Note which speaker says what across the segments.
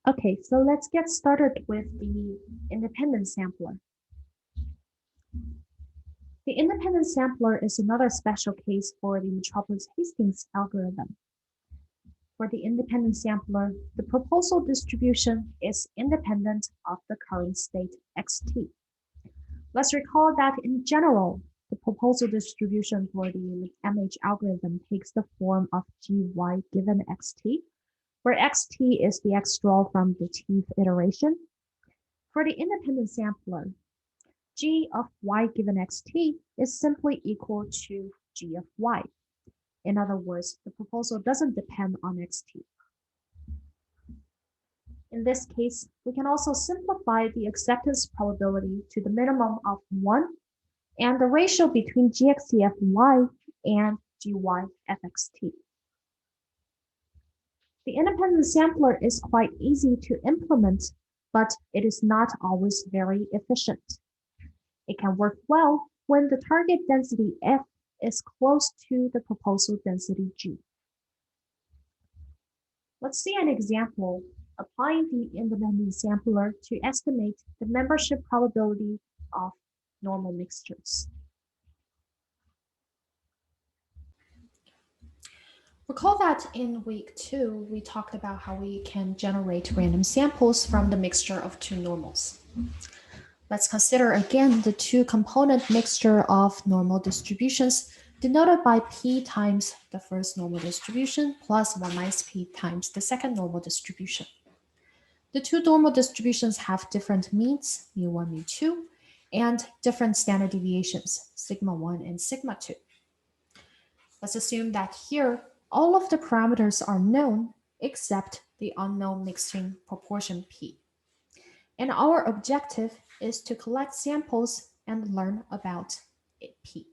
Speaker 1: Okay, so let's get started with the independent sampler. The independent sampler is another special case for the Metropolis-Hastings algorithm. For the independent sampler, the proposal distribution is independent of the current state xt. Let's recall that in general, the proposal distribution for the MH algorithm takes the form of gy given xt, where xt is the x draw from the tth iteration. For the independent sampler, g of y given xt is simply equal to g of y. In other words, the proposal doesn't depend on xt. In this case, we can also simplify the acceptance probability to the minimum of 1 and the ratio between gxt of y and gy of xt. The independent sampler is quite easy to implement, but it is not always very efficient. It can work well when the target density f is close to the proposal density g. Let's see an example applying the independent sampler to estimate the membership probability of normal mixtures. Recall that in week 2, we talked about how we can generate random samples from the mixture of two normals. Let's consider again the two-component mixture of normal distributions denoted by p times the first normal distribution plus 1 minus p times the second normal distribution. The two normal distributions have different means, mu1, mu2, and different standard deviations, sigma 1 and sigma 2. Let's assume that here all of the parameters are known except the unknown mixing proportion p. And our objective is to collect samples and learn about p.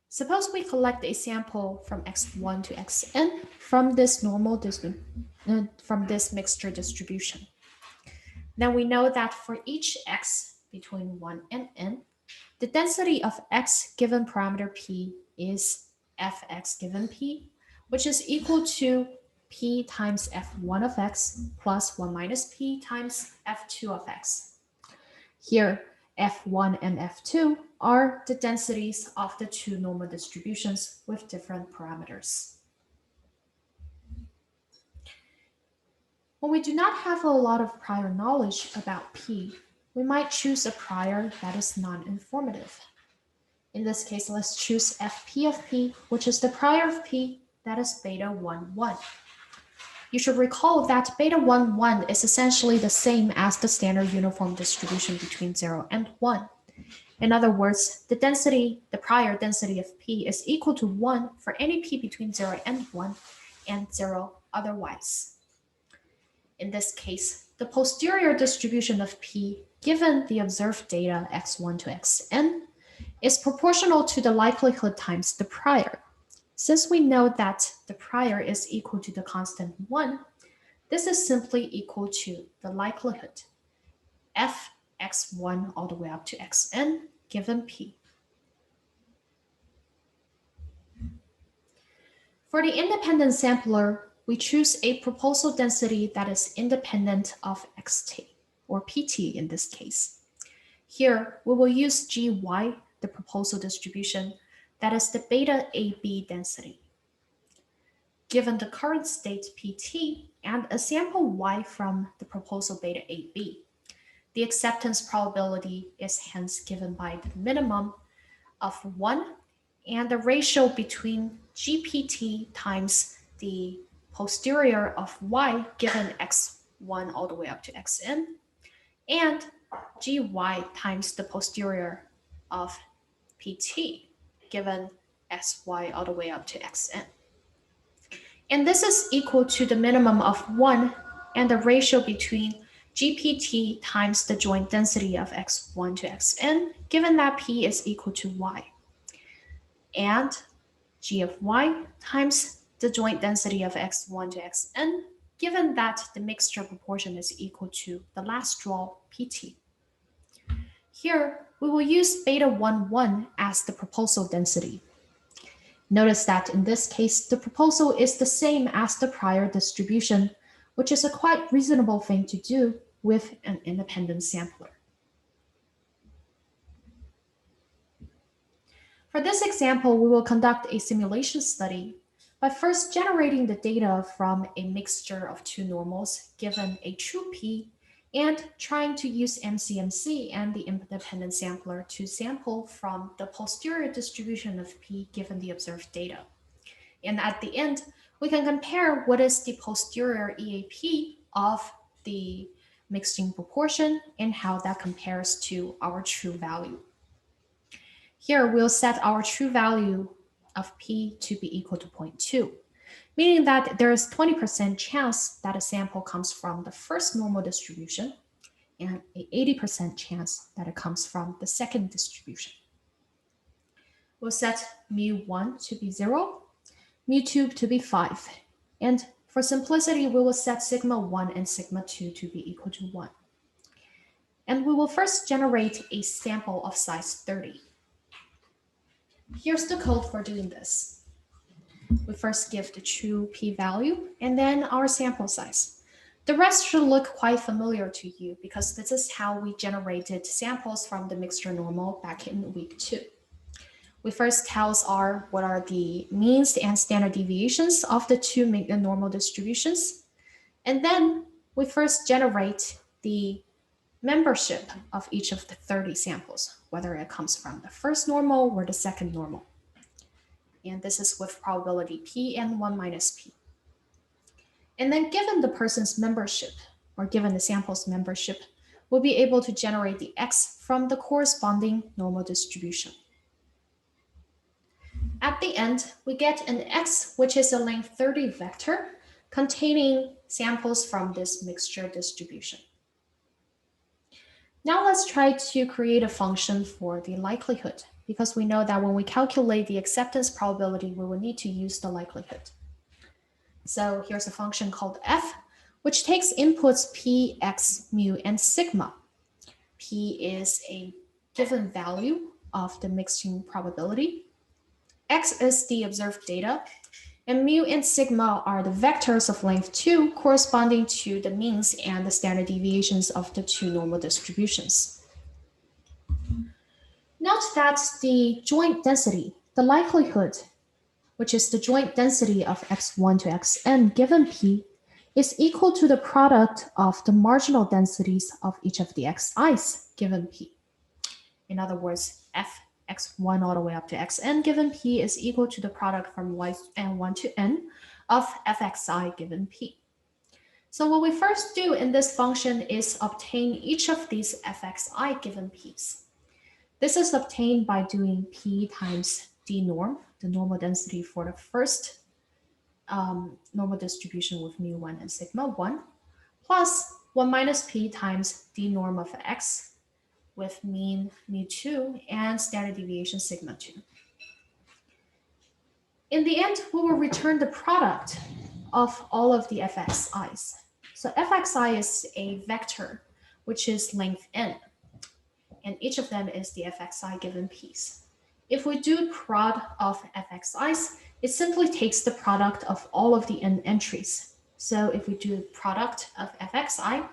Speaker 1: Suppose we collect a sample from x1 to xn from this mixture distribution. Then we know that for each x between 1 and n, the density of x given parameter p is fx given p, which is equal to p times f1 of x plus 1 minus p times f2 of x. Here, f1 and f2 are the densities of the two normal distributions with different parameters. When we do not have a lot of prior knowledge about p, we might choose a prior that is non-informative. In this case, let's choose fp of p, which is the prior of p that is beta 1, 1. You should recall that beta 1, 1 is essentially the same as the standard uniform distribution between 0 and 1. In other words, the prior density of p is equal to 1 for any p between 0 and 1 and 0 otherwise. In this case, the posterior distribution of p given the observed data x1 to xn is proportional to the likelihood times the prior. Since we know that the prior is equal to the constant 1, this is simply equal to the likelihood fx1 all the way up to xn given p. For the independent sampler, we choose a proposal density that is independent of xt, or pt in this case. Here, we will use gy, the proposal distribution, that is the beta AB density. Given the current state pt and a sample y from the proposal beta AB, the acceptance probability is hence given by the minimum of 1 and the ratio between gpt times the posterior of y given x1 all the way up to xn and gy times the posterior of pt given sy all the way up to xn. And this is equal to the minimum of 1 and the ratio between gpt times the joint density of x1 to xn, given that p is equal to y, and g of y times the joint density of x1 to xn, given that the mixture proportion is equal to the last draw pt. Here, we will use beta 1, 1 as the proposal density. Notice that in this case, the proposal is the same as the prior distribution, which is a quite reasonable thing to do with an independent sampler. For this example, we will conduct a simulation study by first generating the data from a mixture of two normals given a true p and trying to use MCMC and the independent sampler to sample from the posterior distribution of p given the observed data. And at the end, we can compare what is the posterior EAP of the mixing proportion and how that compares to our true value. Here, we'll set our true value of p to be equal to 0.2, meaning that there is 20% chance that a sample comes from the first normal distribution and an 80% chance that it comes from the second distribution. We'll set mu1 to be 0, mu2 to be 5, and for simplicity, we will set sigma 1 and sigma 2 to be equal to 1. And we will first generate a sample of size 30. Here's the code for doing this. We first give the true p-value and then our sample size. The rest should look quite familiar to you because this is how we generated samples from the mixture normal back in week 2. We first tell what are the means and standard deviations of the two normal distributions. And then we first generate the membership of each of the 30 samples, whether it comes from the first normal or the second normal. And this is with probability p and 1 minus p. And then given the person's membership, or given the sample's membership, we'll be able to generate the x from the corresponding normal distribution. At the end, we get an x, which is a length 30 vector containing samples from this mixture distribution. Now let's try to create a function for the likelihood, because we know that when we calculate the acceptance probability, we will need to use the likelihood. So here's a function called f, which takes inputs p, x, mu, and sigma. P is a given value of the mixing probability. X is the observed data, and mu and sigma are the vectors of length 2 corresponding to the means and the standard deviations of the two normal distributions. Note that the joint density, the likelihood, which is the joint density of x1 to xn given p, is equal to the product of the marginal densities of each of the xi's given p. In other words, x1 all the way up to xn given p is equal to the product from yn1 to n of fxi given p. So what we first do in this function is obtain each of these fxi given p's. This is obtained by doing p times d norm, the normal density for the first normal distribution with mu1 and sigma 1, plus 1 minus p times d norm of x with mean mu2 and standard deviation sigma 2. In the end, we will return the product of all of the fxi's. So fxi is a vector, which is length n, and each of them is the fxi given p's. If we do prod of fxi's, it simply takes the product of all of the n entries. So if we do product of fxi,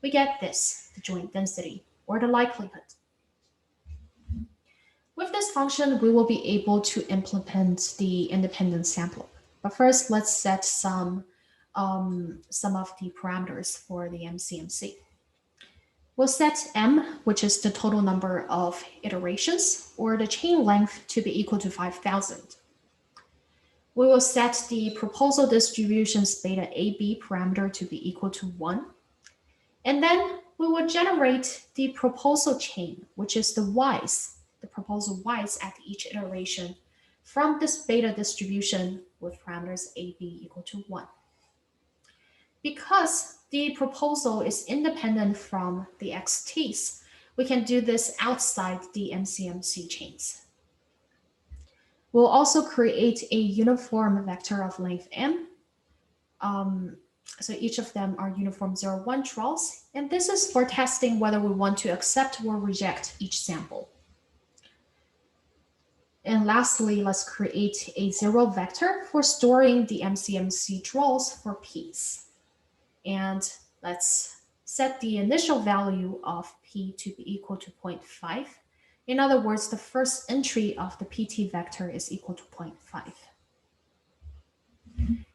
Speaker 1: we get this, the joint density, or the likelihood. With this function, we will be able to implement the independent sampler. But first, let's set some of the parameters for the MCMC. We'll set m, which is the total number of iterations, or the chain length, to be equal to 5,000. We will set the proposal distributions beta AB parameter to be equal to 1. And then we will generate the proposal chain, which is the y's, the proposal y's at each iteration from this beta distribution with parameters AB equal to 1. Because the proposal is independent from the xt's, we can do this outside the MCMC chains. We'll also create a uniform vector of length m. So each of them are uniform 0, 1 draws, and this is for testing whether we want to accept or reject each sample. And lastly, let's create a 0 vector for storing the MCMC draws for p's. And let's set the initial value of p to be equal to 0.5. In other words, the first entry of the pt vector is equal to 0.5.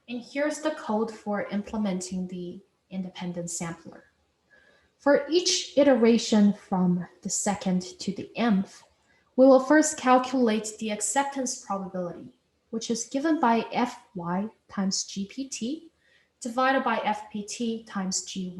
Speaker 1: And here's the code for implementing the independent sampler. For each iteration from the second to the nth, we will first calculate the acceptance probability, which is given by Fy times GPT divided by Fpt times Gy.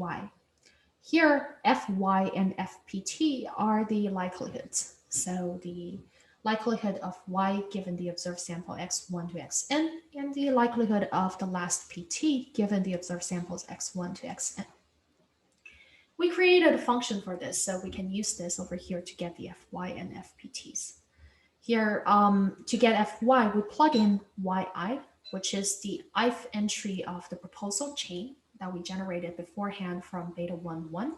Speaker 1: Here, Fy and Fpt are the likelihoods. So the likelihood of y given the observed sample x1 to xn, and the likelihood of the last pt given the observed samples x1 to xn. We created a function for this, so we can use this over here to get the Fy and Fpts. Here, to get Fy, we plug in yi, which is the ith entry of the proposal chain that we generated beforehand from beta 1, 1,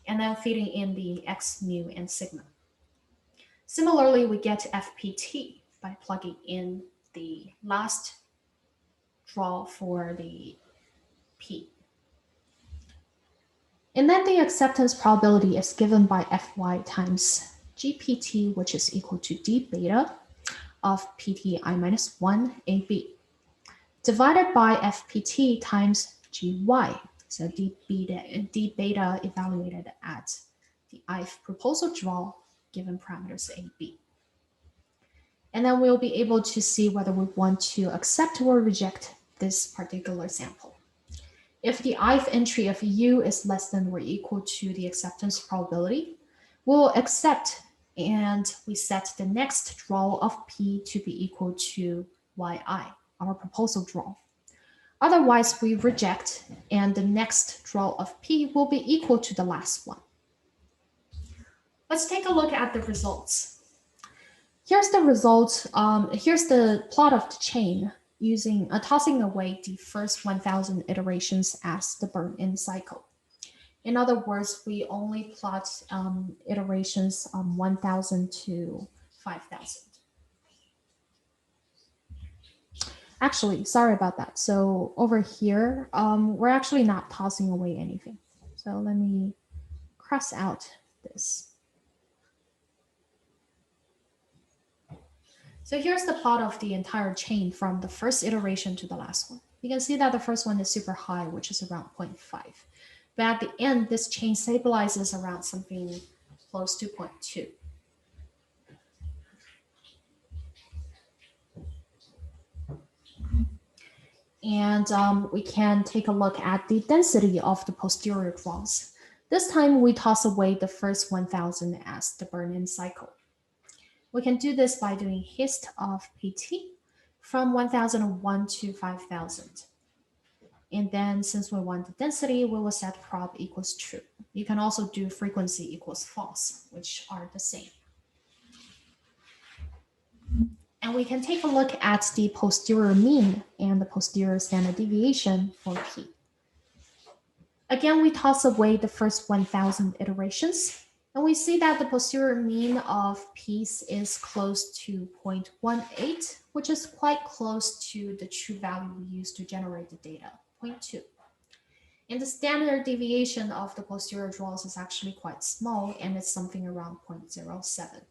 Speaker 1: and then feeding in the x, mu, and sigma. Similarly, we get Fpt by plugging in the last draw for the p. And then the acceptance probability is given by Fy times GPT, which is equal to d beta of pt I minus 1 AB, divided by Fpt times Gy. So d beta evaluated at the ith proposal draw given parameters a, b. And then we'll be able to see whether we want to accept or reject this particular sample. If the ith entry of u is less than or equal to the acceptance probability, we'll accept, and we set the next draw of p to be equal to yi, our proposal draw. Otherwise, we reject, and the next draw of p will be equal to the last one. Let's take a look at the results. Here's the result. Here's the plot of the chain using tossing away the first 1,000 iterations as the burn-in cycle. In other words, we only plot iterations 1,000 to 5,000. Actually, sorry about that. So over here, we're actually not tossing away anything. So let me cross out this. So here's the plot of the entire chain from the first iteration to the last one. You can see that the first one is super high, which is around 0.5. But at the end, this chain stabilizes around something close to 0.2. And we can take a look at the density of the posterior draws. This time, we toss away the first 1,000 as the burn-in cycle. We can do this by doing hist of pt from 1001 to 5000. And then since we want the density, we will set prob equals true. You can also do frequency equals false, which are the same. And we can take a look at the posterior mean and the posterior standard deviation for p. Again, we toss away the first 1,000 iterations. And we see that the posterior mean of p's is close to 0.18, which is quite close to the true value we used to generate the data, 0.2. And the standard deviation of the posterior draws is actually quite small, and it's something around 0.07.